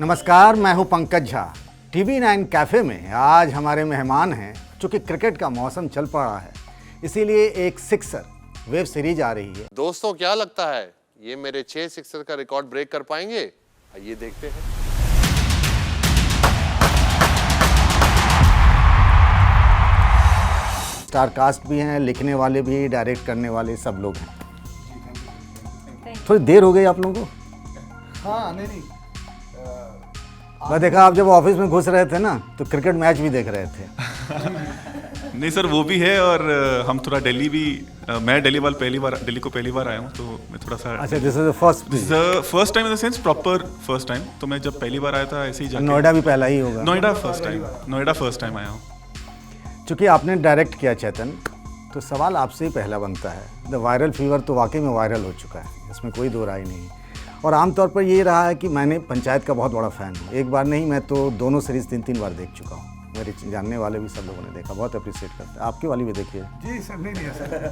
नमस्कार, मैं हूं पंकज झा। टीवी 9 कैफे में आज हमारे मेहमान हैं। चूंकि क्रिकेट का मौसम चल पड़ा है, इसीलिए एक सिक्सर वेब सीरीज आ रही है। दोस्तों, क्या लगता है ये मेरे 6 सिक्सर का रिकॉर्ड ब्रेक कर पाएंगे? आइए देखते हैं। स्टार कास्ट भी हैं, लिखने वाले भी, डायरेक्ट करने वाले सब लोग हैं। थोड़ी देर हो गई आप लोगों को? हाँ, नहीं मैं देखा आप जब ऑफिस में घुस रहे थे ना, तो क्रिकेट मैच भी देख रहे थे। नहीं सर, वो भी है और हम थोड़ा दिल्ली भी, मैं दिल्ली को पहली बार आया हूँ, तो मैं थोड़ा सा। अच्छा, this is the first time in the sense proper first time. तो मैं जब पहली बार आया था ऐसे ही जाके। नोएडा भी पहला ही होगा। नोएडा फर्स्ट टाइम आया हूँ। चूंकि आपने डायरेक्ट किया चेतन, तो सवाल आपसे ही पहला बनता है। द वायरल फीवर तो वाकई में वायरल हो चुका है, इसमें कोई दो राय नहीं। और आमतौर पर ये रहा है कि मैंने पंचायत का बहुत बड़ा फ़ैन हूँ। एक बार नहीं, मैं तो दोनों सीरीज़ 3 बार देख चुका हूँ। मेरे जानने वाले भी सब लोगों ने देखा, बहुत अप्रिशिएट करते हैं। आपकी वाली भी देखिए। जी सर, नहीं सर।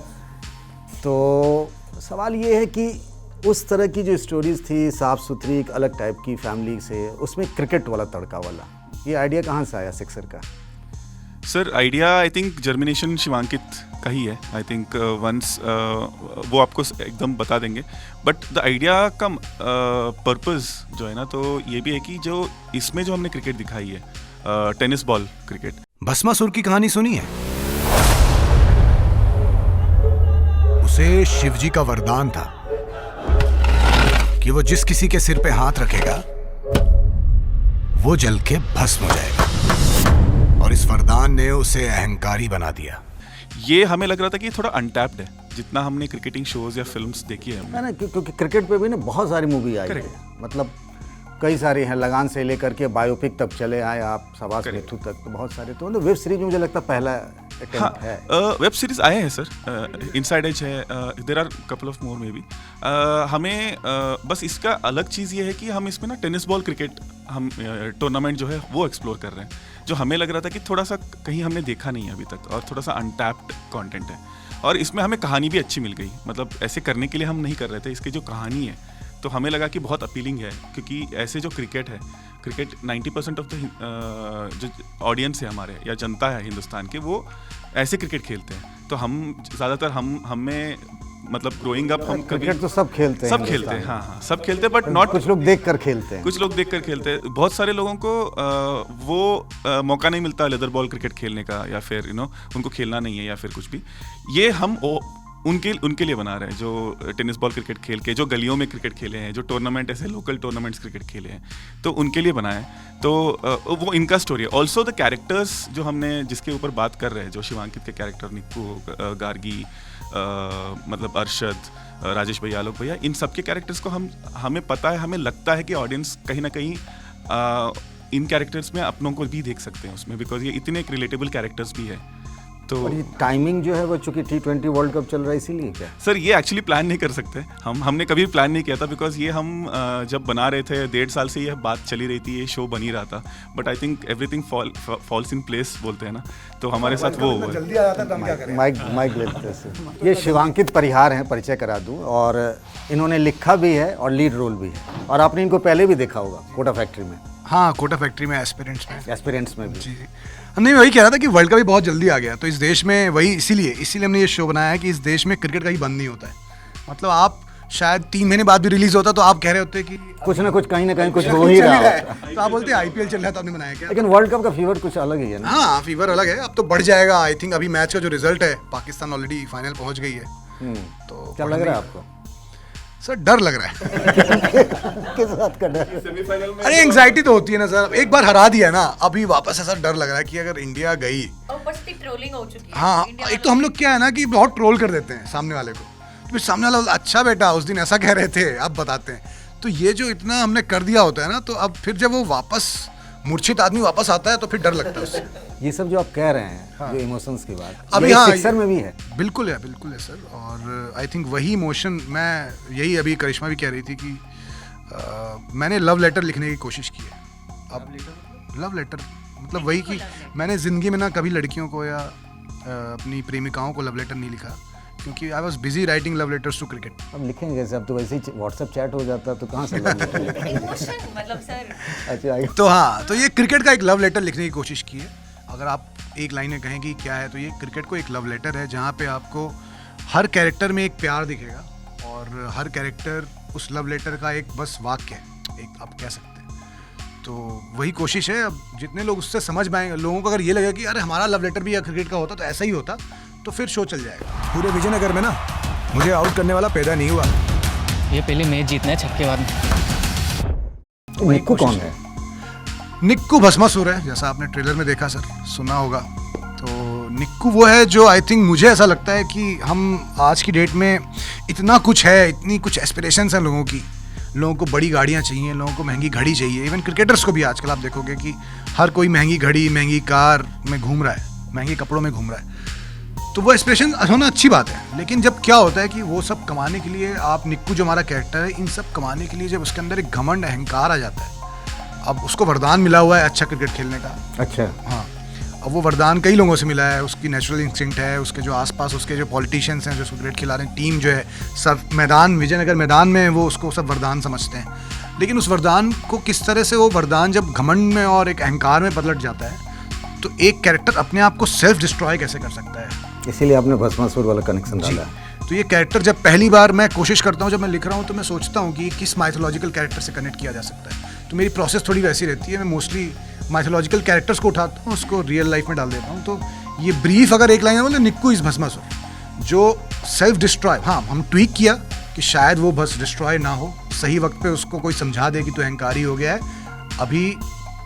तो सवाल ये है कि उस तरह की जो स्टोरीज़ थी, साफ़ सुथरी, एक अलग टाइप की फैमिली से, उसमें क्रिकेट वाला तड़का वाला, ये आइडिया कहाँ से आया सिक्सर का? Sir idea I think germination Shivankit का ही है। आई थिंक वंस वो आपको एकदम बता देंगे। बट द आइडिया का पर्पस जो है ना, तो ये भी है कि जो इसमें जो हमने क्रिकेट दिखाई है, टेनिस बॉल क्रिकेट। भस्मासुर की कहानी सुनी है? उसे शिवजी का वरदान था कि वो जिस किसी के सिर पे हाथ रखेगा वो जल के भस्म हो जाएगा, और इस वरदान ने उसे अहंकारी बना दिया। ये हमें लग रहा था कि थोड़ा अनटैप्ड है, जितना हमने क्रिकेटिंग शोज या फिल्म्स देखी है ना, क्योंकि क्रिकेट पे भी ना बहुत सारी मूवी आई है। मतलब कई सारी हैं, लगान से लेकर के बायोपिक तक चले आए आप, सवास मेथू तक, तो बहुत सारे। तो वेब सीरीज में मुझे लगता है पहला अटेम्प्ट है। वेब सीरीज आए हैं सर, इनसाइड एज है, there are couple of more maybe. हमें बस इसका अलग चीज़ ये है कि हम इसमें ना टेनिस बॉल क्रिकेट हम टूर्नामेंट जो है वो एक्सप्लोर कर रहे हैं, जो हमें लग रहा था कि थोड़ा सा कहीं हमने देखा नहीं है अभी तक, और थोड़ा सा अनटैप्ड कंटेंट है। और इसमें हमें कहानी भी अच्छी मिल गई। मतलब ऐसे करने के लिए हम नहीं कर रहे थे, इसकी जो कहानी है तो हमें लगा कि बहुत अपीलिंग है, क्योंकि ऐसे जो क्रिकेट है, क्रिकेट 90% ऑफ द जो ऑडियंस है हमारे या जनता है हिंदुस्तान के, वो ऐसे क्रिकेट खेलते हैं। तो हम ज़्यादातर हमें मतलब ग्रोइंग अप हम क्रिकेट तो सब खेलते हैं, हाँ, सब खेलते हैं, बट नॉट। कुछ लोग देख कर खेलते हैं, कुछ लोग देख कर खेलते हैं। बहुत सारे लोगों को वो मौका नहीं मिलता लेदर बॉल क्रिकेट खेलने का, या फिर उनको खेलना नहीं है, या फिर कुछ भी। ये हम उनके लिए बना रहे हैं, जो टेनिस बॉल क्रिकेट खेल के, जो गलियों में क्रिकेट खेले हैं, जो टूर्नामेंट ऐसे लोकल टूर्नामेंट्स क्रिकेट खेले हैं, तो उनके लिए बनाए हैं। तो वो इनका स्टोरी है। ऑल्सो द कैरेक्टर्स जो हमने जिसके ऊपर बात कर रहे हैं, जो शिवांकित के कैरेक्टर, निक्कू, गार्गी, मतलब अरशद, राजेश भैया, आलोक भैया, इन सब के कैरेक्टर्स को हमें पता है, हमें लगता है कि ऑडियंस कहीं ना कहीं इन कैरेक्टर्स में अपनों को भी देख सकते हैं उसमें, बिकॉज ये इतने एक रिलेटेबल कैरेक्टर्स भी है। तो और ये टाइमिंग जो है वो, चूंकि T20 वर्ल्ड कप चल रहा है, इसीलिए क्या सर ये एक्चुअली प्लान नहीं कर सकते हमने कभी प्लान नहीं किया था, बिकॉज ये हम जब बना रहे थे 1.5 साल से ये बात चली रही थी, ये शो बन ही रहा था। But I think everything falls in place बोलते हैं ना, तो हमारे साथ वो हुआ। जल्दी आ जाता है तो हम क्या करें? माइक लेते हैं। ये शिवांकित परिहार हैं, परिचय करा दूं, और इन्होंने लिखा भी है और लीड रोल भी है। और आपने इनको पहले भी देखा होगा कोटा फैक्ट्री में। हाँ, कोटा फैक्ट्री में, एस्पिरेंट्स में भी। जी। नहीं, वही कह रहा था कि वर्ल्ड कप भी बहुत जल्दी आ गया, तो इस देश में वही इसीलिए हमने ये शो बनाया है कि इस देश में क्रिकेट का ही बंद नहीं होता है। मतलब आप शायद 3 महीने बाद भी रिलीज होता तो आप कह रहे होते कि कुछ ना कुछ कहीं ना कहीं कुछ हो ही रहा है। तो आप बोलते IPL चल रहा है तो आपने बनाया क्या? लेकिन वर्ल्ड कप का फीवर कुछ अलग ही है ना। हाँ, फीवर अलग है, अब तो बढ़ जाएगा। आई थिंक अभी मैच का जो रिजल्ट है, पाकिस्तान ऑलरेडी फाइनल पहुंच गई है। तो क्या लग रहा है आपको? सर डर लग रहा है। किस बात का डर? अरे एंग्जाइटी तो होती है ना सर, एक बार हरा दिया ना, अभी वापस ऐसा डर लग रहा है कि अगर इंडिया गई। ट्रोलिंग हो चुकी है। हाँ, एक तो हम लोग क्या है ना कि बहुत ट्रोल कर देते हैं सामने वाले को, तो फिर सामने वाला, अच्छा बेटा उस दिन ऐसा कह रहे थे, आप बताते हैं। तो ये जो इतना हमने कर दिया होता है ना, तो अब फिर जब वो वापस मूर्छित आदमी वापस आता है तो फिर डर लगता है उससे। ये सब जो आप कह रहे हैं, हाँ, जो इमोशंस की बात, अभी हाँ, सिक्सर में भी है। बिल्कुल है सर। और आई थिंक वही इमोशन, मैं यही अभी करिश्मा भी कह रही थी कि मैंने लव लेटर लिखने की कोशिश की है। अब लव लेटर मतलब वही कि मैंने ज़िंदगी में ना कभी लड़कियों को या अपनी प्रेमिकाओं को लव लेटर नहीं लिखा, क्योंकि I was busy writing love letters to cricket. अब लिखेंगे कैसे? अब तो वैसे ही व्हाट्सएप चैट हो जाता है, तो कहाँ से love letter लिखेंगे? इमोशन मतलब सर अच्छा आगे। तो हाँ, तो ये क्रिकेट का एक लव लेटर लिखने की कोशिश की है। अगर आप एक लाइन में कहें कि क्या है, तो ये क्रिकेट को एक लव लेटर है, जहाँ पे आपको हर कैरेक्टर में एक प्यार दिखेगा और हर कैरेक्टर उस लव लेटर का एक बस वाक्य है, एक आप कह सकते हैं। तो वही कोशिश है। अब जितने लोग उससे समझ पाएंगे, लोगों को अगर ये लगे कि अरे हमारा लव लेटर भी क्रिकेट का होता तो ऐसा ही होता, तो फिर शो चल जाएगा। पूरे विजयनगर में ना मुझे आउट करने वाला पैदा नहीं हुआ। ये पहले मैच जीतना है छक्के बाद में। निक्कू कौन है? निक्कू भस्मासुर है, जैसा आपने ट्रेलर में देखा सर, सुना होगा। तो निक्कू वो है जो आई थिंक मुझे ऐसा लगता है कि हम आज की डेट में इतना कुछ है, इतनी कुछ एस्पिरेशंस हैं लोगों की। लोगों को बड़ी गाड़ियाँ चाहिए, लोगों को महंगी घड़ी चाहिए। इवन क्रिकेटर्स को भी आजकल आप देखोगे कि हर कोई महंगी घड़ी, महंगी कार में घूम रहा है, महंगे कपड़ों में घूम रहा है। तो वो एस्पिरेशन होना अच्छी बात है, लेकिन जब क्या होता है कि वो सब कमाने के लिए आप निक्कू जो हमारा कैरेक्टर है, इन सब कमाने के लिए जब उसके अंदर एक घमंड अहंकार आ जाता है। अब उसको वरदान मिला हुआ है अच्छा क्रिकेट खेलने का। अच्छा। हाँ, अब वो वरदान कई लोगों से मिला है, उसकी नेचुरल इंस्टिंक्ट है, उसके जो आसपास उसके जो पॉलिटिशियंस हैं जो उसको क्रिकेट खिला रहे हैं, टीम जो है, सब मैदान, विजयनगर मैदान में वो उसको सब वरदान समझते हैं। लेकिन उस वरदान को किस तरह से वो वरदान जब घमंड में और एक अहंकार में पलट जाता है, तो एक कैरेक्टर अपने आप को सेल्फ डिस्ट्रॉय कैसे कर सकता है। इसीलिए आपने भस्मासुर वाला कनेक्शन जी, डाला है। तो ये कैरेक्टर जब पहली बार मैं कोशिश करता हूँ, जब मैं लिख रहा हूँ, तो मैं सोचता हूँ कि किस माइथोलॉजिकल कैरेक्टर से कनेक्ट किया जा सकता है। तो मेरी प्रोसेस थोड़ी वैसी रहती है, मैं मोस्टली माइथोलॉजिकल कैरेक्टर्स को उठाता हूँ, उसको रियल लाइफ में डाल देता हूँ। तो ये ब्रीफ अगर एक लाइन है, मतलब निक्कू इज भस्मासुर, जो सेल्फ डिस्ट्रॉय। हाँ, हम ट्वीक किया कि शायद वो बस डिस्ट्रॉय ना हो, सही वक्त पे उसको कोई समझा दे कि तू अहंकारी हो गया है, अभी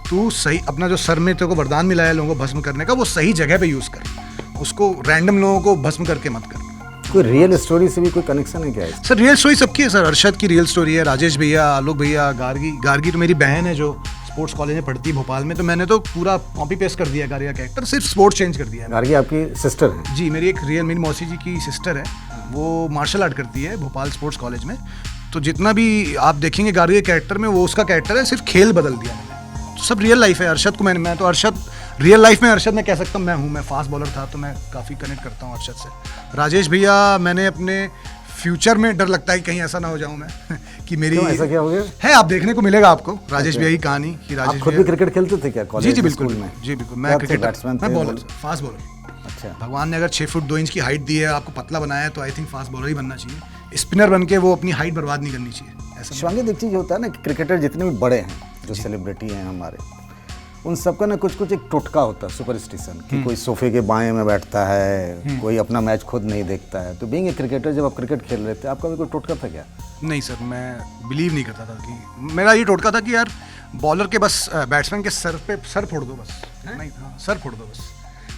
तू सही अपना जो सर में तेरे को वरदान मिला है लोगों को भस्म करने का, वो सही जगह पे यूज़ कर, उसको रैंडम लोगों को भस्म करके मत कर। कोई रियल स्टोरी से भी कोई कनेक्शन है क्या? सर रियल स्टोरी सबकी है सर। अरशद की रियल स्टोरी है, राजेश भैया, आलोक भैया, गार्गी तो मेरी बहन है जो स्पोर्ट्स कॉलेज में पढ़ती है भोपाल में। तो मैंने तो पूरा कॉपी पेस्ट कर दिया गार्गी का कैरेक्टर, सिर्फ स्पोर्ट्स चेंज कर दिया है। गार्गी आपकी सिस्टर है? जी, मेरी मेरी मौसी जी की सिस्टर है, वो मार्शल आर्ट करती है भोपाल स्पोर्ट्स कॉलेज में। तो जितना भी आप देखेंगे गार्गी के कैरेक्टर में, वो उसका कैरेक्टर है, सिर्फ खेल बदल दिया मैंने। तो सब रियल लाइफ है। अरशद को मैं तो अरशद रियल लाइफ में अरशद मैं कह सकता हूँ, मैं फास्ट बॉलर था, तो मैं काफ़ी कनेक्ट करता हूँ अरशद से। राजेश भैया, मैंने अपने फ्यूचर में डर लगता है कि कहीं ऐसा ना हो जाऊँ मैं कि मेरी ऐसा क्या हो गया है, आप देखने को मिलेगा आपको राजेश भैया की कहानी कि आप राजेश खुद भी क्रिकेट खेलते थे क्या जी कॉलेज जी बिल्कुल स्कूल में? जी बिल्कुल, मैं क्रिकेटर, बैट्समैन मैं थे? Bowler, fast bowler. अच्छा। भगवान ने अगर 6 फुट 2 इंच की हाइट दी है, आपको पतला बनाया है, तो आई थिंक फास्ट बॉलर ही बनना चाहिए। स्पिनर बन के वो अपनी हाइट बर्बाद नहीं करनी चाहिए। ऐसा शिवांगी, एक चीज़ होता है ना कि क्रिकेटर जितने भी बड़े हैं, जो सेलिब्रिटी हैं हमारे, उन सबका ना कुछ एक टोटका होता है, सुपरस्टिशन, कि कोई सोफे के बाएं में बैठता है, कोई अपना मैच खुद नहीं देखता है। तो बीइंग ए क्रिकेटर, जब आप क्रिकेट खेल रहे थे, आपका भी कोई टोटका था क्या? नहीं सर, मैं बिलीव नहीं करता था कि मेरा ये टोटका था कि यार बॉलर के बस बैट्समैन के सर पे सर फोड़ दो बस। नहीं, हाँ, सर फोड़ दो बस,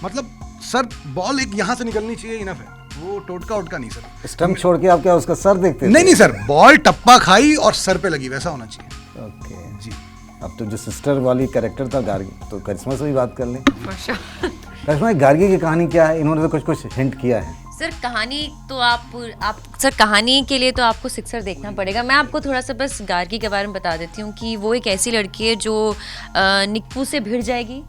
मतलब सर बॉल एक यहाँ से निकलनी चाहिए, इनफ है। वो टोटका उटका नहीं सर। स्टंप छोड़ के आप क्या उसका सर देखते थे? नहीं सर, बॉल टप्पा खाई और सर पे लगी, वैसा होना चाहिए। ओके जी। अब तो जो सिस्टर वाली कैरेक्टर था गार्गी, तो करिश्मा से भी बात कर लें। करिश्मा, गार्गी की कहानी क्या है? इन्होंने तो कुछ हिंट किया है। सर कहानी तो आप सर कहानी के लिए तो आपको सिक्सर देखना पड़ेगा। मैं आपको थोड़ा सा बस गार्गी के बारे में बता देती हूँ कि वो एक ऐसी लड़की है जो निक्कू से भिड़ जाएगी।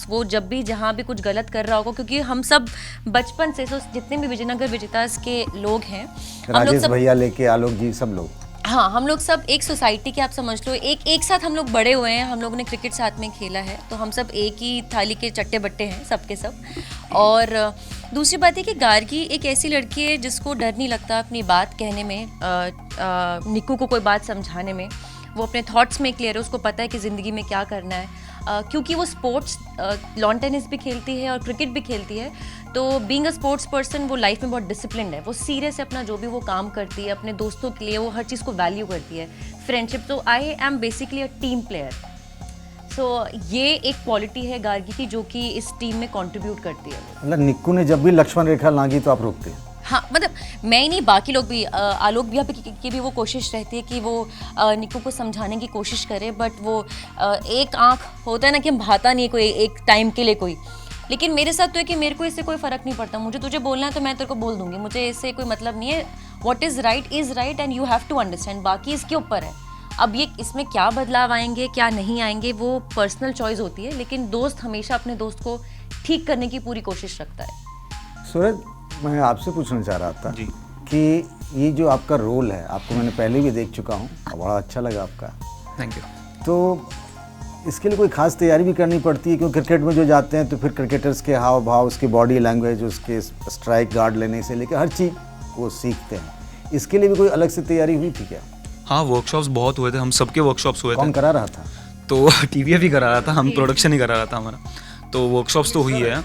वो जब भी जहाँ भी कुछ गलत कर रहा होगा, क्योंकि हम सब बचपन से जितने भी विजयनगर विजेतास के लोग हैं, हम लोग राजेश सब, भैया लेके आलोक जी, सब लोग, हाँ, हम लोग सब एक सोसाइटी के, आप समझ लो, एक साथ हम लोग बड़े हुए हैं। हम लोगों ने क्रिकेट साथ में खेला है, तो हम सब एक ही थाली के चट्टे बट्टे हैं सब के सब। और दूसरी बात है कि गार्गी एक ऐसी लड़की है जिसको डर नहीं लगता अपनी बात कहने में, निक्कू को कोई बात समझाने में। वो अपने थॉट्स में क्लियर है, उसको पता है कि ज़िंदगी में क्या करना है। क्योंकि वो स्पोर्ट्स, लॉन टेनिस भी खेलती है और क्रिकेट भी खेलती है, तो बीइंग अ स्पोर्ट्स पर्सन वो लाइफ में बहुत डिसिप्लिन्ड है। वो सीरियस है, अपना जो भी वो काम करती है अपने दोस्तों के लिए, वो हर चीज़ को वैल्यू करती है, फ्रेंडशिप। तो I am basically a team player. So ये एक क्वालिटी है गार्गी की जो कि इस टीम में कंट्रीब्यूट करती है। मतलब निक्कू ने जब भी लक्ष्मण रेखा लांगी तो आप रोकते हैं? हाँ, मतलब मैं ही नहीं, बाकी लोग भी, आलोक भैया की भी वो कोशिश रहती है कि वो निक्कू को समझाने की कोशिश करे, बट वो एक आंख होता है ना कि हम भाता नहीं है कोई एक टाइम के लिए कोई। लेकिन मेरे साथ तो है कि मेरे को इससे कोई फ़र्क नहीं पड़ता। मुझे तुझे बोलना है तो मैं तेरे को बोल दूंगी, मुझे इससे कोई मतलब नहीं है। What is right and you have to understand. बाकी इसके ऊपर है, अब ये इसमें क्या बदलाव आएंगे क्या नहीं आएंगे वो पर्सनल चॉइस होती है, लेकिन दोस्त हमेशा अपने दोस्त को ठीक करने की पूरी कोशिश रखता है। सूरज, मैं आपसे पूछना चाह रहा था जी। कि ये जो आपका रोल है, आपको मैंने पहले भी देख चुका हूँ और बड़ा अच्छा लगा आपका, थैंक यू। तो इसके लिए कोई खास तैयारी भी करनी पड़ती है? क्योंकि क्रिकेट में जो जाते हैं तो फिर क्रिकेटर्स के हाव भाव, उसकी बॉडी लैंग्वेज, उसके स्ट्राइक गार्ड लेने से लेकर हर चीज़ वो सीखते हैं। इसके लिए भी कोई अलग से तैयारी हुई थी क्या? हाँ, वर्कशॉप्स बहुत हुए थे, हम सबके वर्कशॉप्स हुए कौन थे। करा रहा था? तो टीवीएफ ही करा रहा था, हम प्रोडक्शन ही करा रहा था हमारा। तो वर्कशॉप्स तो हुई है,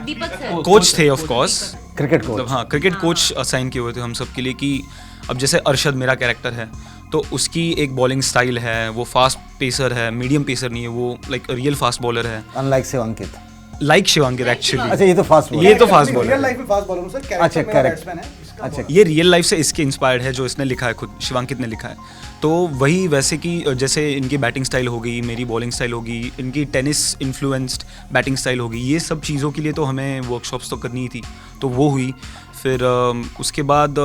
दीपक सर कोच थे ऑफ कोर्स, क्रिकेट मतलब कोच? हाँ क्रिकेट कोच असाइन किए हुए थे हम सब के लिए कि अब जैसे अरशद मेरा कैरेक्टर है तो उसकी एक बॉलिंग स्टाइल है, वो फास्ट पेसर है, मीडियम पेसर नहीं है, वो लाइक रियल फास्ट बॉलर है, unlike Shivankit. Like Shivankit actually. अच्छा, ये तो फास्ट ये तो फास्ट बॉलर रियल लाइफ में फास्ट बॉलर हूं सर, अच्छा, कैरेक्टर मेरा correct। बैट्समैन है इसका। अच्छा, ये रियल लाइफ से इसके इंस्पायर्ड है, जो इसने लिखा है खुद, शिवांकित ने लिखा है। तो वही वैसे कि जैसे इनकी बैटिंग स्टाइल होगी, मेरी बॉलिंग स्टाइल होगी, इनकी टेनिस इन्फ्लुएंस्ड बैटिंग स्टाइल होगी, ये सब चीज़ों के लिए तो हमें वर्कशॉप्स तो करनी ही थी, तो वो हुई। फिर उसके बाद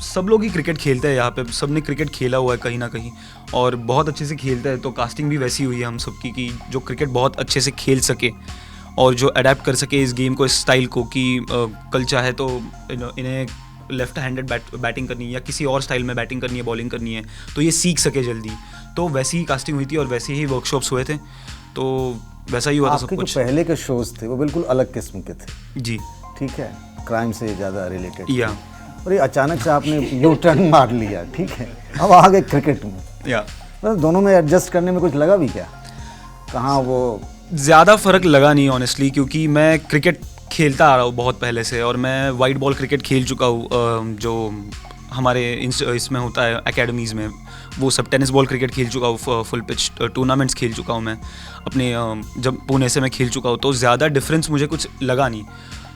सब लोग ही क्रिकेट खेलते हैं यहाँ पे, सब ने क्रिकेट खेला हुआ है कहीं ना कहीं और बहुत अच्छे से खेलते हैं, तो कास्टिंग भी वैसी हुई है हम सबकी कि जो क्रिकेट बहुत अच्छे से खेल सके और जो अडेप्ट कर सके इस गेम को, इस स्टाइल को, कि कल चाहे तो इन्हें लेफ्ट हैंडेड बैटिंग करनी है या किसी और स्टाइल में बैटिंग करनी है, बॉलिंग करनी है, तो ये सीख सके जल्दी। तो वैसी ही कास्टिंग हुई थी और वैसे ही वर्कशॉप्स हुए थे, तो वैसा ही हुआ था सब आपके जो कुछ। पहले के शोज थे वो बिल्कुल अलग किस्म के थे, जी ठीक है, क्राइम से ज़्यादा रिलेटेड, या और ये अचानक से आपने यू टर्न मार लिया, ठीक है, अब आ गए क्रिकेट में। या मतलब दोनों में एडजस्ट करने में कुछ लगा भी क्या? कहाँ वो ज़्यादा फ़र्क लगा नहीं ऑनेस्टली, क्योंकि मैं क्रिकेट खेलता आ रहा हूँ बहुत पहले से और मैं वाइट बॉल क्रिकेट खेल चुका हूँ, जो हमारे इसमें होता है एकेडमीज़ में, वो सब टेनिस बॉल क्रिकेट खेल चुका हूँ, फुल पिच टूर्नामेंट्स खेल चुका हूँ मैं अपने, जब पुणे से मैं खेल चुका हूँ, तो ज़्यादा डिफरेंस मुझे कुछ लगा नहीं।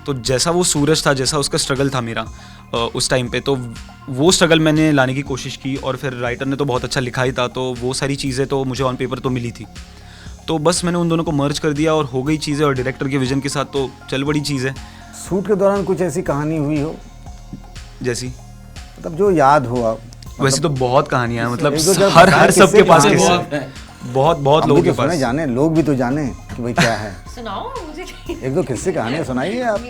तो जैसा वो सूरज था, जैसा उसका स्ट्रगल था मेरा उस टाइम पे, तो वो स्ट्रगल मैंने लाने की कोशिश की और फिर राइटर ने तो बहुत अच्छा लिखा ही था, तो वो सारी चीज़ें तो मुझे ऑन पेपर तो मिली थी, तो बस मैंने उन दोनों को मर्ज कर दिया और हो गई चीज़ें, और डायरेक्टर के विजन के साथ तो चल बड़ी चीज़ है। शूट के दौरान कुछ ऐसी कहानी हुई हो, जैसी मतलब जो याद हो आप? वैसे तो बहुत कहानियां हैं, मतलब एक दो जब हर बताएं सबके किससे पास कहानी किस्से, है? बहुत हम लोगों भी के तो सुने, पास। जाने लोग भी तो जाने कि भाई क्या है। सुनाओ मुझे। एक दो किस्से कहानियां सुनाइए आप।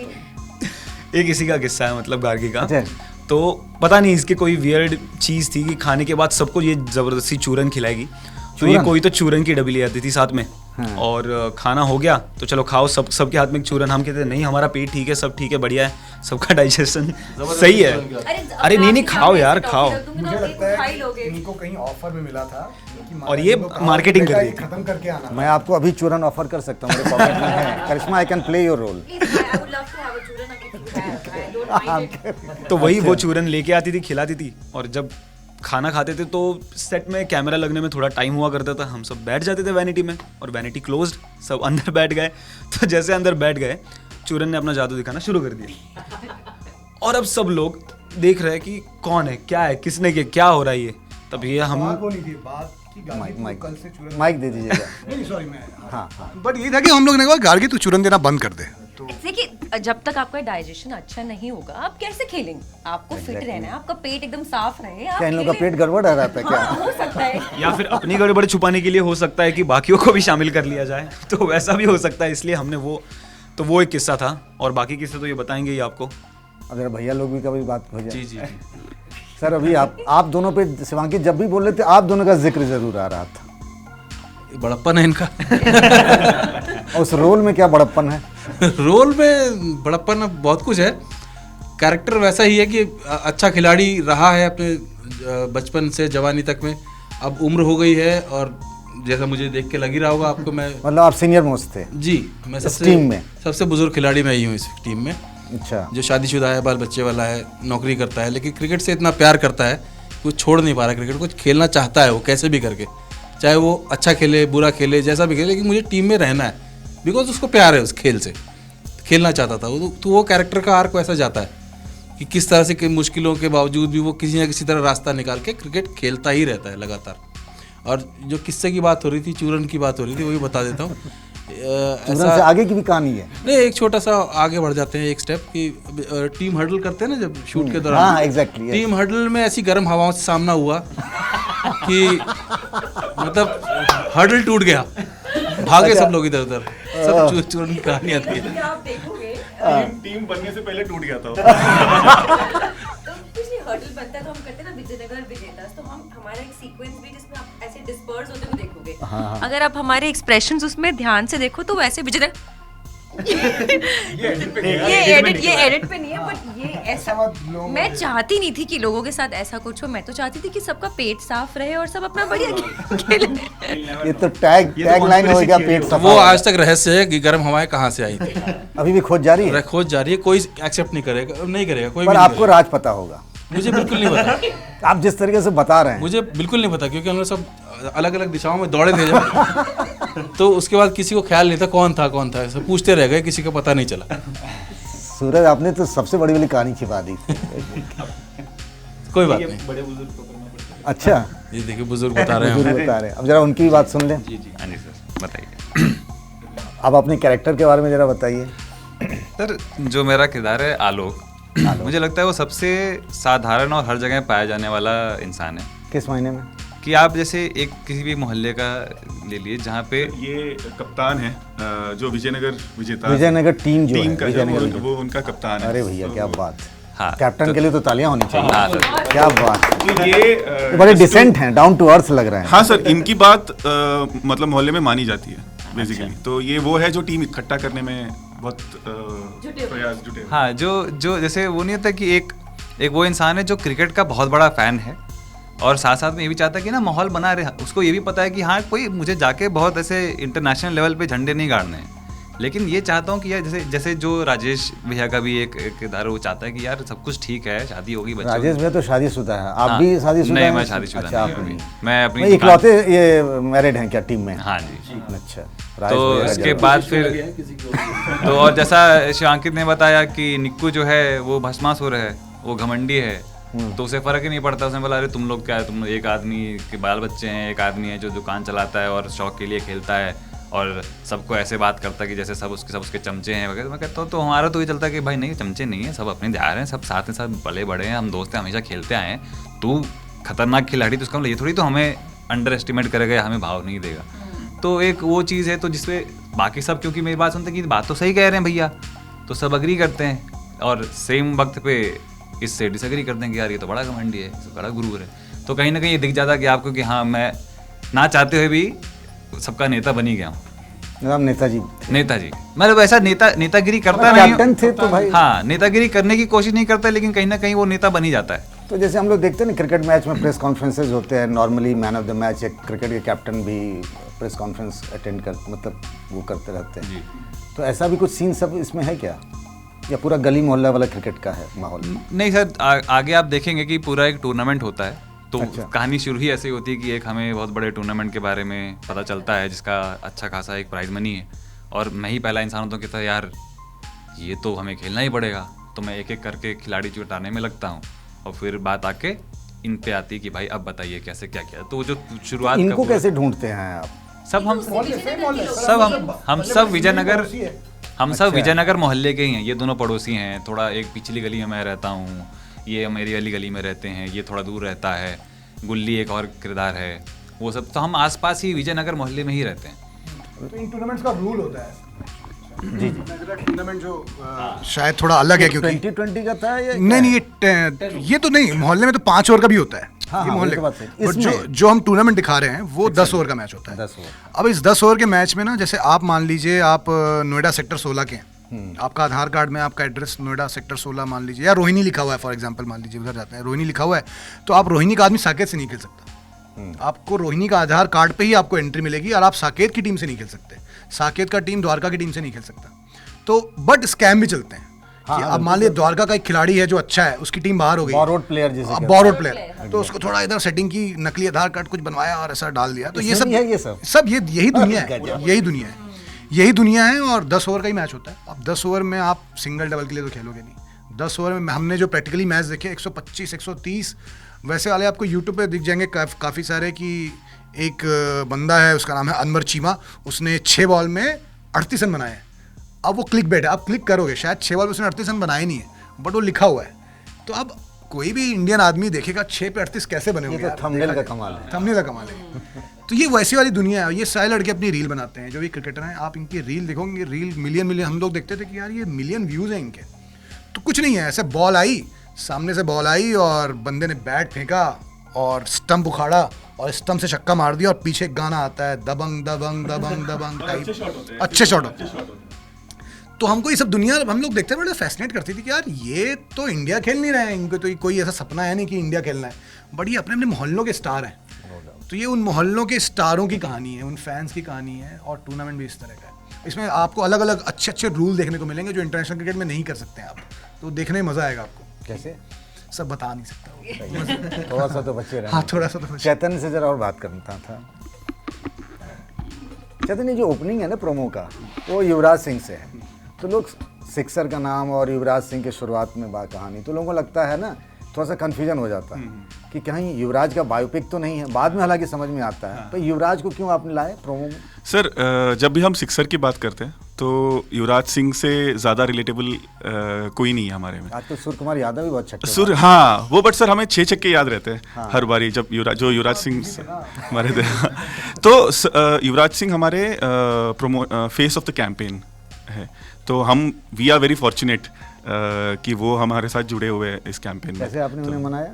एक इसी का किस्सा है, मतलब गार्गी का। अच्छा। तो पता नहीं इसकी कोई वियर्ड चीज़ थी कि खाने के बाद सबको ये ज़बरदस्ती चूरन खिलाएगी, तो ये चूरन? कोई तो चूरन की डब्बी ले आती थी साथ में, हाँ। और खाना हो गया तो चलो खाओ, सबके हाथ में एक चूरन। हम कहते हैं नहीं, हमारा पेट ठीक है, सब ठीक है, बढ़िया है, सबका डाइजेशन सही है। अरे नहीं खाओ यार, खाओ। मुझे लगता है कि इनको कहीं ऑफर में मिला था कि और ये मार्केटिंग कर रही थी। खत्म करके आना। मैं आपको अभी चूरन ऑफर कर सकता हूँ, मेरे पॉकेट में है। Karishma, I can play your role. तो वही वो चूरन लेके आती थी, खिलाती थी, और जब खाना खाते थे तो सेट में कैमरा लगने में थोड़ा टाइम हुआ करता था, हम सब बैठ जाते थे वैनिटी में, और वैनिटी क्लोज्ड, सब अंदर बैठ गए। तो जैसे अंदर बैठ गए, चूरन ने अपना जादू दिखाना शुरू कर दिया, और अब सब लोग देख रहे हैं कि कौन है, क्या है, किसने किया, क्या हो रहा है ये। तब ये हम बात वो नहीं थी, बात की गार्गी तू माइक कल से चूरन माइक दे दीजिएगा। नहीं सॉरी मैं हाँ हाँ। बट ये था कि हम लोग ने कहा गार्गी तू चूरन देना बंद कर दे, तो देखिए, जब तक आपका डाइजेशन अच्छा नहीं होगा आप कैसे खेलेंगे? आपको फिट रहना है, आपका पेट एकदम साफ रहे। आप क्या इन लोग का खेलें। पेट गड़बड़ आ रहता है क्या? हाँ, हो सकता है। या फिर अपनी गड़बड़ छुपाने के लिए हो सकता है कि बाकियों को भी शामिल कर लिया जाए, तो वैसा भी हो सकता है, इसलिए हमने वो एक किस्सा था, और बाकी किस्से तो ये बताएंगे ही आपको। अगर भैया लोग भी कभी बात हो जाए। जी जी जी। सर, अभी आप दोनों पे शिवांकी जब भी बोल रहे थे, आप दोनों का जिक्र जरूर आ रहा था। बड़प्पन है इनका। और उस रोल में क्या बड़प्पन है? रोल में बड़प्पन बहुत कुछ है, कैरेक्टर वैसा ही है कि अच्छा खिलाड़ी रहा है अपने बचपन से जवानी तक में, अब उम्र हो गई है, और जैसा मुझे देख के लग ही रहा होगा आपको, मैं मतलब आप सीनियर मोस्ट थे जी, मैं इस टीम में? सबसे बुजुर्ग खिलाड़ी मैं ही हूँ इस टीम में, अच्छा। जो शादीशुदा है, बाल बच्चे वाला है, नौकरी करता है, लेकिन क्रिकेट से इतना प्यार करता है कि वो छोड़ नहीं पा रहा क्रिकेट को, खेलना चाहता है वो कैसे भी करके, चाहे वो अच्छा खेले, बुरा खेले, जैसा भी खेले, लेकिन मुझे टीम में रहना है, बिकॉज उसको प्यार है उस खेल से, खेलना चाहता था वो। तो वो कैरेक्टर का आर्क वैसा जाता है कि किस तरह से मुश्किलों के बावजूद भी वो किसी न किसी तरह रास्ता निकाल के क्रिकेट खेलता ही रहता है लगातार। और जो किस्से की बात हो रही थी, चूरन की बात हो रही थी, वही बता देता हूँ। चूरन से आगे की भी कहानी है? नहीं, एक छोटा सा आगे बढ़ जाते हैं, एक स्टेप कि टीम हर्डल करते हैं ना जब शूट के दौरान। हाँ, एग्जैक्टली। टीम हर्डल में ऐसी गर्म हवाओं से सामना हुआ कि मतलब हर्डल टूट गया, भागे सब लोग इधर उधर, सब चूरन की कहानियां थी। आप देखोगे टीम बनने से पहले टूट गया था। तो कुछ नहीं, हर्डल बनता है तो हम करते हैं ना विजयनगर विजेता, तो हमारा एक सीक्वेंस भी जिसमें आप ऐसे डिस्पर्स होते हुए देखोगे। अगर आप हमारे एक्सप्रेशंस उसमें ध्यान से देखो तो वैसे विजयनगर ये एडिट पे नहीं है, बट ये ऐसा मैं चाहती नहीं थी कि लोगों के साथ ऐसा कुछ हो। मैं तो चाहती थी कि सबका पेट साफ रहे और सब अपना बढ़िया खेले। ये तो टैग लाइन हो गया, पेट सफा वो हो गया। आज तक रहस्य है कि गर्म हवाएं कहाँ से आई थी। अभी भी खोज जारी है, खोज जारी है, कोई एक्सेप्ट नहीं करेगा, नहीं करेगा कोई पर भी नहीं आपको राज पता होगा। करेगा। मुझे बिल्कुल नहीं पता, आप जिस तरीके से बता रहे हैं, मुझे बिल्कुल नहीं पता, क्योंकि हम लोग सब अलग अलग दिशाओं में दौड़े थे जब। तो उसके बाद किसी को ख्याल नहीं था कौन था, सब पूछते रह गए, किसी को पता नहीं चला। सूरज आपने तो सबसे बड़ी वाली कहानी छिपा दी। कोई बात नहीं। अच्छा, ये देखिए बुजुर्ग बता रहे बुजुर्ग हैं। बता रहे हैं, अब जरा उनकी भी बात सुन लें। जी हाँ जी सर, बताइए। अब अपने कैरेक्टर के बारे में जरा बताइए। सर, जो मेरा किरदार है आलोक, मुझे लगता है वो सबसे साधारण और हर जगह पाया जाने वाला इंसान है। किस महीने में? कि आप जैसे एक किसी भी मोहल्ले का ले लिए जहाँ पे ये कप्तान है जो विजयनगर विजेता विजयनगर टीम जो टीम है, का विजयनगर जो वो उनका कप्तान है। अरे भैया क्या बात, हाँ, कैप्टन के लिए तो तालियां होनी चाहिए। हाँ सर, क्या बात, तो ये बड़े डिसेंट हैं, डाउन टू अर्थ लग रहे हैं। हाँ सर, इनकी बात मतलब मोहल्ले में मानी जाती है बेसिकली। तो ये वो है जो टीम इकट्ठा करने में बहुत प्रयास जुटे। हाँ, जो जैसे वो नहीं होता कि एक वो इंसान है जो क्रिकेट का बहुत बड़ा फैन है और साथ साथ में ये भी चाहता है कि ना माहौल बना रहे। उसको ये भी पता है कि हाँ कोई मुझे जाके बहुत ऐसे इंटरनेशनल लेवल पे झंडे नहीं गाड़ने हैं, लेकिन ये चाहता हूँ कि यार जैसे जो राजेश भैया का भी एक किरदार वो चाहता है कि यार सब कुछ ठीक है, शादी होगी, बच्चे राजेश भैया तो शादीशुदा है, आप हाँ, भी शादीशुदा हैं? नहीं मैं शादीशुदा अच्छा, नहीं आप हूँ नहीं। अभी। मैं अपनी नहीं, इकलौते ये मैरिड हैं क्या टीम में? हाँ जी। अच्छा, तो इसके बाद फिर तो और जैसा शिवांकित ने बताया कि निक्कू जो है वो भस्मासुर है, वो घमंडी है, तो उसे फर्क ही नहीं पड़ता। उसने बोला अरे तुम लोग क्या है, तुम एक आदमी के बाल बच्चे हैं, एक आदमी है जो दुकान चलाता है और शौक के लिए खेलता है और सबको ऐसे बात करता है कि जैसे सब उसके चमचे हैं वगैरह। मैं कहता हूँ तो हमारा तो ये चलता है कि भाई नहीं, चमचे नहीं है, सब अपने जा रहे हैं, सब साथ में साथ बड़े बड़े हैं, हम दोस्त हैं, हमेशा खेलते आए हैं। तू खतरनाक खिलाड़ी, तो उसका मतलब ये थोड़ी तो हमें अंडर एस्टिमेट करेगा या हमें भाव नहीं देगा। तो एक वो चीज़ है, तो जिसपे बाकी सब क्योंकि मेरी बात सुनते हैं कि बात तो सही कह रहे हैं भैया, तो सब अग्री करते हैं और सेम वक्त पे इससे डिसएग्री करते हैं कि यार ये तो बड़ा घमंडी है, बड़ा गुरूर है। तो कहीं ना कहीं ये दिख जाता कि आपको कि हाँ मैं ना चाहते हुए भी सबका नेता बन ही गया हूँ। नेताजी मतलब ऐसा नेतागिरी करता नहीं, कैप्टन थे तो भाई। हाँ, नेतागिरी करने की कोशिश नहीं करता, लेकिन कहीं ना कहीं वो नेता बन ही जाता है। तो जैसे हम लोग देखते हैं ना क्रिकेट मैच में प्रेस कॉन्फ्रेंसेज होते हैं, normally man of the match एक क्रिकेट के कैप्टन भी प्रेस कॉन्फ्रेंस अटेंड कर मतलब वो करते रहते हैं जी। तो ऐसा भी कुछ सीन सब इसमें है क्या, या पूरा गली मोहल्ला वाला क्रिकेट का है माहौल? नहीं सर, आगे आप देखेंगे कि पूरा एक टूर्नामेंट होता है, तो अच्छा। कहानी शुरू ही ऐसे होती है कि एक हमें बहुत बड़े टूर्नामेंट के बारे में पता चलता है जिसका अच्छा खासा एक प्राइज मनी है, और मैं ही पहला इंसान होता हूँ कि यार ये तो हमें खेलना ही पड़ेगा। तो मैं एक एक करके खिलाड़ी जुटाने में लगता हूँ और फिर बात आके इन पे आती है कि भाई अब बताइए कैसे क्या किया। तो वो जो शुरुआत इनको कैसे ढूंढते हैं आप? सब हम सब विजयनगर मोहल्ले के ही हैं। ये दोनों पड़ोसी हैं, थोड़ा एक पिछली गली में मैं रहता हूँ, ये मेरी वाली गली में रहते हैं, ये थोड़ा दूर रहता है, गुल्ली एक और किरदार है, वो सब तो हम आसपास ही विजयनगर मोहल्ले में ही रहते हैं। तो इन टूर्नामेंट्स का रूल होता है जी टूर्नामेंट जो शायद थोड़ा अलग है, क्योंकि 2020 का था ये? नहीं ये तो नहीं, मोहल्ले में तो 5 ओवर का भी होता है। हाँ, ये मोहल्ले तो बात सही। बट जो हम टूर्नामेंट दिखा रहे हैं वो 10 ओवर का मैच होता है। 10 ओवर। अब इस 10 ओवर के मैच में ना, जैसे आप मान लीजिए आप नोएडा सेक्टर 16 के हैं, आपका आधार कार्ड में आपका एड्रेस नोएडा सेक्टर 16 मान लीजिए, या रोहिणी लिखा हुआ है फॉर एग्जांपल, मान लीजिए उधर जाते हैं, रोहिणी लिखा हुआ है, तो आप रोहिणी का आदमी साकेत से नहीं खेल सकता। आपको रोहिणी का आधार कार्ड पे ही आपको एंट्री मिलेगी, और आप साकेत की टीम से नहीं खेल सकते, साकेत का टीम द्वारका की टीम से नहीं खेल सकता। तो बट स्कैम भी चलते हैं कि अब मान लीजिए द्वारका का एक खिलाड़ी है जो अच्छा है, उसकी टीम बाहर हो गई, बॉरोड प्लेयर जिसे कहते हैं। बॉरोड प्लेयर, तो उसको थोड़ा इधर सेटिंग की, नकली आधार कार्ड कुछ बनवाया और ऐसा डाल दिया। तो ये सब यही दुनिया है, यही दुनिया है। और 10 ओवर का ही मैच होता है। अब 10 ओवर में आप सिंगल डबल के लिए तो खेलोगे नहीं। 10 ओवर में हमने जो प्रैक्टिकली मैच देखे 125 130 वैसे वाले आपको यूट्यूब पे दिख जाएंगे काफ़ी सारे, कि एक बंदा है उसका नाम है अनवर चीमा, उसने 6 बॉल में 38 रन बनाए हैं। अब वो क्लिक बेट है, आप क्लिक करोगे शायद 6 बॉल में उसने 38 रन बनाए नहीं है, बट वो लिखा हुआ है। तो अब कोई भी इंडियन आदमी देखेगा 6 पे 38 कैसे बने होंगे, थंबनेल का कमाल है। थंबनेल का कमाल है। तो ये वैसी वाली दुनिया है। ये सारे लड़के अपनी रील बनाते हैं, जो भी क्रिकेटर हैं, आप इनकी रील देखोगे, रील मिलियन हम लोग देखते थे कि यार ये मिलियन व्यूज़ हैं इनके। तो कुछ नहीं है, ऐसे बॉल आई, सामने से बॉल आई और बंदे ने बैट फेंका और स्टंप उखाड़ा और स्टंप से छक्का मार दिया और पीछे एक गाना आता है दबंग दबंग दबंग दबंग टाइप, अच्छे शॉट होते हैं। तो हमको ये सब दुनिया हम लोग देखते बड़े फैसिनेट करती थी कि यार ये तो इंडिया खेल नहीं रहे हैं, इनको तो कोई ऐसा सपना है नहीं कि इंडिया खेलना है, बट ये अपने अपने मोहल्लों के स्टार हैं। तो ये उन मोहल्लों के स्टारों की कहानी है, उन फैंस की कहानी है, और टूर्नामेंट भी इस तरह का है। इसमें आपको अलग अलग अच्छे अच्छे रूल देखने को मिलेंगे जो इंटरनेशनल क्रिकेट में नहीं कर सकते हैं आप, तो देखने में मज़ा आएगा आपको। कैसे? सब बता नहीं सकता थोड़ा सा तो बच्चे रहे। हाँ, थोड़ा सा तो चेतन से जरा और बात करता था। चेतन, ये जो ओपनिंग है ना प्रोमो का, वो युवराज सिंह से है। तो लोग सिक्सर का नाम और युवराज सिंह के शुरुआत में कहानी, तो लोगों को लगता है ना, थोड़ा सा कन्फ्यूजन हो जाता है कि कहीं युवराज का बायोपिक तो नहीं है। बाद में हालांकि समझ में आता है, तो युवराज को क्यों आपने लाए प्रोमो में? सर, जब भी हम सिक्सर की बात करते हैं तो युवराज सिंह से ज़्यादा रिलेटेबल कोई नहीं है हमारे में। आज तो सूर्य कुमार यादव भी बहुत छक्के सुर, हाँ वो, बट सर हमें 6 छक्के याद रहते हैं हर बारी जब युवराज सिंह हमारे थे। तो युवराज सिंह हमारे फेस ऑफ द कैंपेन है, तो हम वी आर वेरी फॉर्चुनेट कि वो हमारे साथ जुड़े हुए हैं इस कैंपेन में। कैसे आपने उन्हें मनाया?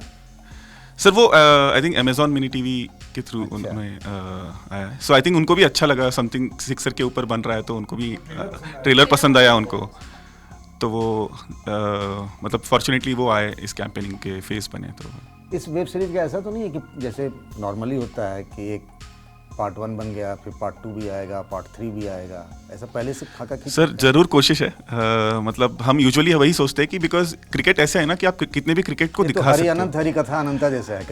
सर वो I think Amazon mini TV के थ्रू उन्हें आया, सो आई थिंक उनको भी अच्छा लगा, समथिंग सिक्सर के ऊपर बन रहा है, तो उनको भी ट्रेलर पसंद आया उनको, तो वो मतलब फॉर्चुनेटली वो आए इस कैंपेनिंग के फेस बने। तो इस वेब सीरीज का ऐसा तो नहीं है कि जैसे नॉर्मली होता है कि एक पार्ट 1 बन गया, फिर पार्ट 2 भी आएगा, पार्ट 3 भी आएगा, ऐसा पहले से खाका खींच? सर जरूर कोशिश है, मतलब हम यूजुअली वही सोचते हैं कि बिकॉज क्रिकेट ऐसा है ना कि आप कितने भी क्रिकेट को दिखा सकते हो। हरि अनंत हरि कथा अनंता जैसा है।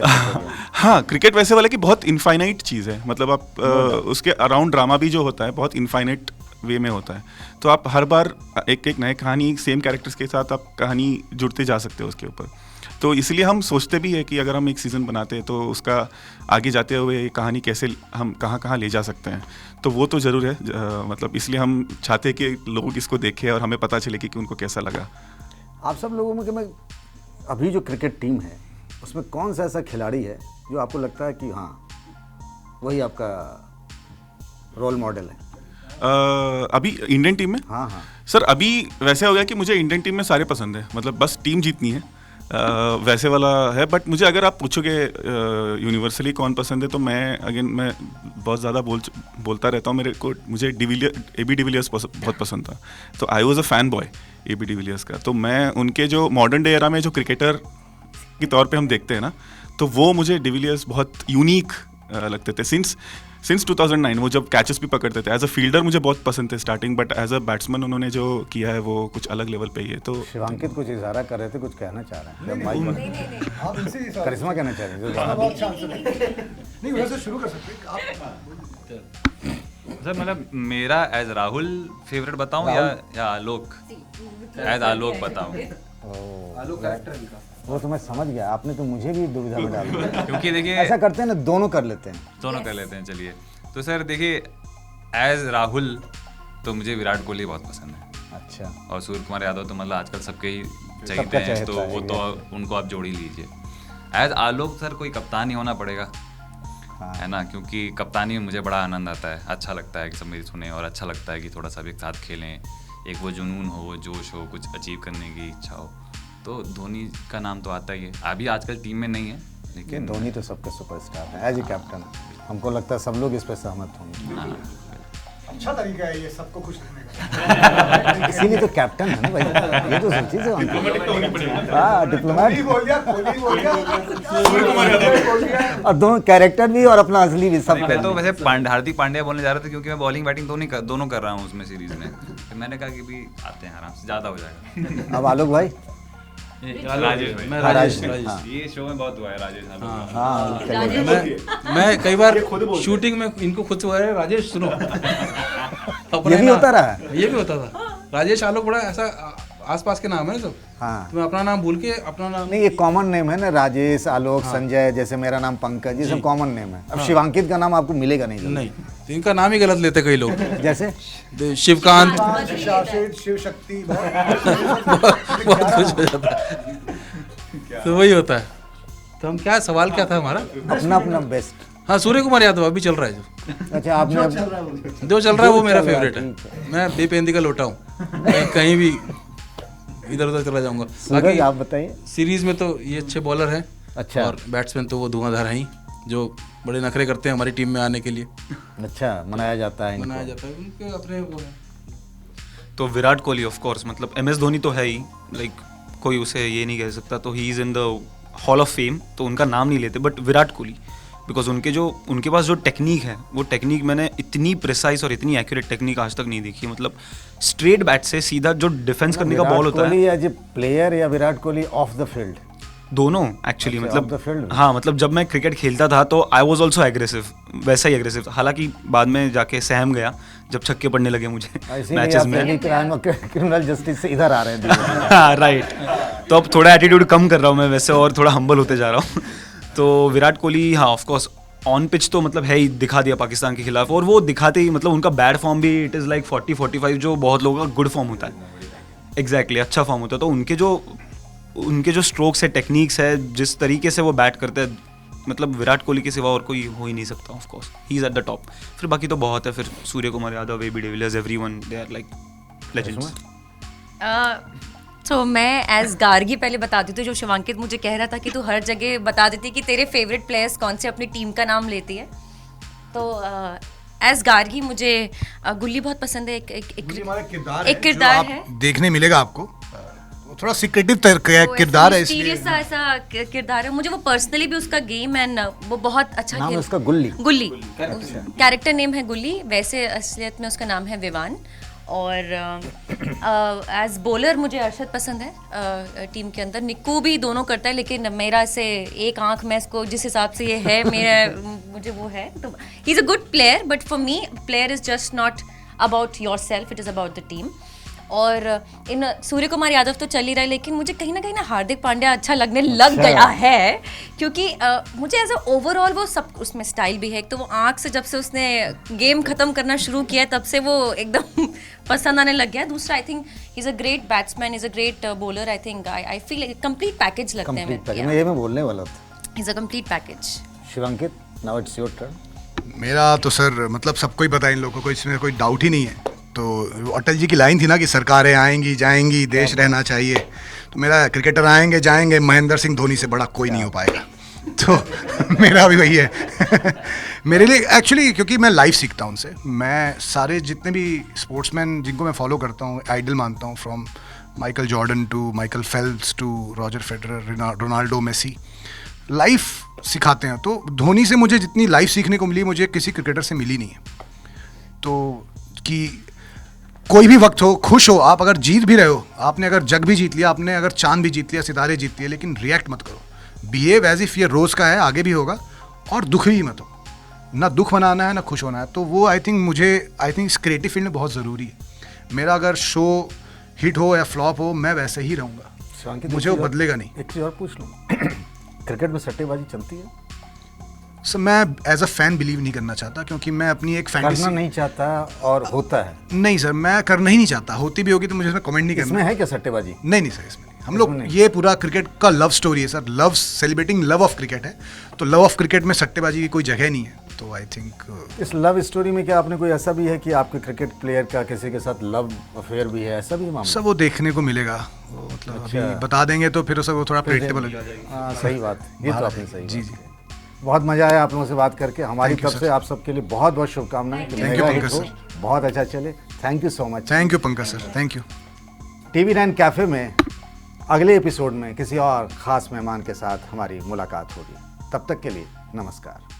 हाँ, क्रिकेट वैसे वाला कि बहुत इनफाइनाइट चीज़ है, मतलब आप उसके अराउंड ड्रामा भी जो होता है बहुत इनफाइनाइट वे में होता है, तो आप हर बार एक एक नए कहानी, सेम कैरेक्टर्स के साथ आप कहानी जुड़ते जा सकते हो उसके ऊपर। तो इसलिए हम सोचते भी है कि अगर हम एक सीज़न बनाते हैं तो उसका आगे जाते हुए ये कहानी कैसे हम कहाँ कहाँ ले जा सकते हैं, तो वो तो ज़रूर है। मतलब इसलिए हम चाहते हैं कि लोग इसको देखें और हमें पता चले कि उनको कैसा लगा। आप सब लोगों में अभी जो क्रिकेट टीम है उसमें कौन सा ऐसा खिलाड़ी है जो आपको लगता है कि हाँ वही आपका रोल मॉडल है? अभी इंडियन टीम में? हाँ हाँ सर, अभी वैसे हो गया कि मुझे इंडियन टीम में सारे पसंद है, मतलब बस टीम जीतनी है, वैसे वाला है। बट मुझे अगर आप पूछोगे यूनिवर्सली कौन पसंद है, तो मैं बहुत ज़्यादा बोलता रहता हूँ। मुझे AB डिविलियर्स बहुत पसंद था, तो I was a fan boy AB de Villiers का। तो मैं उनके जो मॉडर्न डे एरा में जो क्रिकेटर के तौर पे हम देखते हैं ना, तो वो मुझे डिविलियर्स बहुत यूनिक लगते थे। सिंस 2009 वो जब कैचेस भी पकड़ते थे, एज अ फील्डर मुझे बहुत पसंद थे starting, but as a batsman उन्होंने जो किया है वो कुछ अलग लेवल पे ही है। तो शिवांकित कुछ इशारा कर रहे थे, कुछ कहना चाह रहे हैं? करिश्मा कहना चाह रहे हैं? नहीं, वैसे शुरू कर सकते हैं सर, मतलब मेरा एज राहुल फेवरेट बताऊं या आलोक? एज आलोक बताऊं? वो तो मैं समझ गया, आपने तो मुझे भी दुविधा में डाल दिया। क्योंकि देखिए ऐसा करते हैं ना, दोनों कर लेते हैं। दोनों कर लेते हैं, चलिए। तो सर देखिए, एज राहुल तो मुझे विराट कोहली बहुत पसंद है। अच्छा। और सूर्य कुमार यादव तो मतलब आजकल सबके ही सबका चाहिए हैं, चाहता तो है वो तो उनको आप जोड़ ही लीजिए। एज आलोक सर कोई कप्तान ही होना पड़ेगा, है ना, क्योंकि कप्तानी में मुझे बड़ा आनंद आता है, अच्छा लगता है कि सब मेरी सुने, और अच्छा लगता है कि थोड़ा सा भी एक साथ खेलें, एक वो जुनून हो, वो जोश हो, कुछ अचीव करने की इच्छा हो। तो धोनी का नाम तो आता ही है, अभी आजकल टीम में नहीं है, लेकिन धोनी तो सबका सुपरस्टार है एज ए कैप्टन। हमको लगता है सब लोग इस पर सहमत होंगे। अच्छा तरीका है ये सबको खुश रखने का। इसीलिए तो कैप्टन है ना भाई, ये तो सब चीज़ है। हाँ, डिप्लोमेट और दोनों कैरेक्टर भी और अपना असली भी सब। मैं तो वैसे हार्दिक पांड्या बोलने जा रहा था, क्योंकि मैं बॉलिंग बैटिंग दोनों कर रहा हूँ उसमें सीरीज में, तो मैंने कहा कि भी आते हैं आराम से, ज़्यादा हो जाएगा। अब आलोक भाई, राजेश भाई, राजेश, ये शो में बहुत हुआ है राजेश। हाँ, मैं कई बार शूटिंग में इनको खुद से बोला, राजेश सुनो। ये भी होता रहा है। ये भी होता था। राजेश आलोक बड़ा ऐसा आसपास के नाम है ना सब। हाँ, तो मैं अपना नाम भूल के अपना नाम नहीं, ये कॉमन नेम है ना, राजेश, आलोक, संजय, जैसे मेरा नाम पंकज, ये सब कॉमन नेम है। अब शिवांकित का नाम आपको मिलेगा नहीं। नहीं, तो इनका नाम ही गलत लेते कई लोग, जैसे शिवकांत, शिव शक्ति, बहुत खुश हो जाता है। तो वही होता है। तो हम क्या, सवाल क्या था हमारा? अपना बेस्ट हाँ, सूर्य कुमार यादव अभी चल रहा है जो अच्छा आपने जो चल रहा है वो मेरा फेवरेट है। मैं बेपेंदी का लोटा हूँ, मैं कहीं भी इधर उधर चला जाऊंगा। बाकी आप बताइए। सीरीज में तो ये अच्छे बॉलर हैं। अच्छा। और बैट्समैन तो वो धुआंधार हैं ही, जो बड़े नखरे करते हैं हमारी टीम में आने के लिए। अच्छा, मनाया जाता है मनाया जाता है, उनके अपने वो है। तो विराट कोहली ऑफ कोर्स, मतलब MS धोनी तो है ही, लाइक कोई उसे ये नहीं कह सकता, तो he is in the hall of fame, तो उनका नाम नहीं लेते, बट विराट कोहली बिकॉज उनके पास जो टेक्निक है, वो टेक्निक मैंने इतनी प्रिसाइज और इतनी एक्यूरेट टेक्निक आज तक नहीं देखी। मतलब स्ट्रेट बैट से सीधा जो डिफेंस करने का बॉल होता है। Virat Kohli as a player या Virat Kohli off the field? दोनों एक्चुअली, अच्छा, off the field मतलब हाँ, मतलब जब मैं क्रिकेट खेलता था तो आई वॉज ऑल्सो एग्रेसिव, वैसा ही एग्रेसिव। हालांकि बाद में जाके सहम गया जब छक्के पड़ने लगे मुझे मैचेस में। क्रिमिनल जस्टिस से इधर आ रहे हैं। हाँ राइट, तो अब थोड़ा एटीट्यूड कम कर रहा हूँ मैं वैसे, और थोड़ा हम्बल होते जा रहा हूँ। तो विराट कोहली हाँ ऑफ कोर्स ऑन पिच तो मतलब है ही, दिखा दिया पाकिस्तान के खिलाफ, और वो दिखाते ही मतलब उनका बैड फॉर्म भी इट इज़ लाइक 40-45, जो बहुत लोगों का गुड फॉर्म होता है। एग्जैक्टली, अच्छा फॉर्म होता है। तो उनके जो स्ट्रोक्स है, टेक्निक्स है, जिस तरीके से वो बैट करते हैं, मतलब विराट कोहली के सिवा और कोई हो ही नहीं सकता। Of course he is at the top. फिर बाकी तो बहुत है, फिर Suryakumar Yadav, AB de Villiers, everyone they are like legends. तो मैं एज गार्गी पहले बता देती हूँ, जो शिवांकित मुझे कह रहा था कि तू हर जगह बता देती कि तेरे फेवरेट प्लेयर्स कौन से, अपनी टीम का नाम लेती है। तो एज गार्गी मुझे गुल्ली बहुत पसंद है। एक किरदार है, देखने मिलेगा आपको, थोड़ा सीक्रेटिव किरदार है, इसलिए ऐसा किरदार है। मुझे वो पर्सनली भी उसका गेम एंड वो बहुत अच्छा नाम है उसका गुल्ली। कैरेक्टर नेम है गुल्ली, वैसे असलियत में उसका नाम है विवान। और एज बॉलर मुझे अरशद पसंद है टीम के अंदर। निक्कू भी दोनों करता है, लेकिन मेरा से एक आंख में इसको जिस हिसाब से ये है मुझे वो है। तो ही is a good player, but for me player is just not about your self, it is about the team. और इन सूर्य कुमार यादव तो चल ही रहा है, लेकिन मुझे कहीं ना हार्दिक पांड्या अच्छा लगने लग गया है, क्योंकि मुझे एज अ ओवरऑल वो सब उसमें स्टाइल भी है। एक तो वो आंख से जब से उसने गेम खत्म करना शुरू किया तब से वो एकदम पसंद आने लग गया। दूसरा, I think he is a great batsman, is a great bowler. I think I feel complete package लगते हैं। मैं बोलने वाला था, is a complete package. Shivankit, now it's your turn. मेरा तो सर मतलब सबको ही पता है, इन लोगों को इसमें कोई डाउट ही नहीं है। तो अटल जी की लाइन थी ना कि सरकारें आएंगी जाएंगी, देश रहना चाहिए। तो मेरा क्रिकेटर आएंगे जाएंगे, महेंद्र सिंह धोनी से बड़ा कोई नहीं हो पाएगा। तो मेरा भी वही है। मेरे लिए एक्चुअली, क्योंकि मैं लाइव सीखता हूँ उनसे। मैं सारे जितने भी स्पोर्ट्समैन जिनको मैं फॉलो करता हूँ, आइडल मानता हूँ, from Michael Jordan to Michael Phelps to Roger Federer, Ronaldo, Messi, live सिखाते हैं। तो धोनी से मुझे जितनी लाइव सीखने को मिली, मुझे किसी क्रिकेटर से मिली नहीं है। तो कि कोई भी वक्त हो, खुश हो आप, अगर जीत भी रहे हो, आपने अगर जग भी जीत लिया, आपने अगर चांद भी जीत लिया, सितारे जीत लिए, लेकिन रिएक्ट मत करो। बिहेव एज इफ ये रोज़ का है, आगे भी होगा, और दुख भी मत हो। ना दुख मनाना है ना खुश होना है। तो वो आई थिंक इस क्रिएटिव फील्ड में बहुत ज़रूरी है। मेरा अगर शो हिट हो या फ्लॉप हो, मैं वैसे ही रहूँगा, मुझे वो बदलेगा नहीं। एक चीज़ और पूछ लूँ, क्रिकेट में सट्टेबाजी चलती है? सर मैं एज अ फैन बिलीव नहीं करना चाहता, क्योंकि मैं अपनी एक फैंटेसी करना नहीं चाहता और होता है। नहीं सर, मैं करना ही नहीं चाहता। होती भी होगी तो मुझे इसमें कमेंट नहीं करना। इसमें है क्या सट्टेबाजी? नहीं सर, इसमें नहीं। हम लोग ये पूरा क्रिकेट का लव स्टोरी है sir, love celebrating love of cricket है। तो लव ऑफ क्रिकेट में सट्टेबाजी की कोई जगह नहीं है। तो आई थिंक इस लव स्टोरी में क्या आपने कोई ऐसा भी है कि आपके क्रिकेट प्लेयर का किसी के साथ लव अफेयर भी है, ऐसा भी मामला? सब वो देखने को मिलेगा, वो मतलब अभी बता देंगे तो फिर वो थोड़ा प्रेडिक्टेबल हो जाएगा। हाँ सही बात, ये तो आपने सही। जी। बहुत मज़ा आया आप लोगों से बात करके। हमारी तरफ से आप सबके लिए बहुत बहुत शुभकामनाएं। थैंक यू पंकज सर, बहुत अच्छा चले। Thank you so much. Thank you Pankaj sir, thank you. TV9 cafe में अगले एपिसोड में किसी और ख़ास मेहमान के साथ हमारी मुलाकात होगी। तब तक के लिए नमस्कार।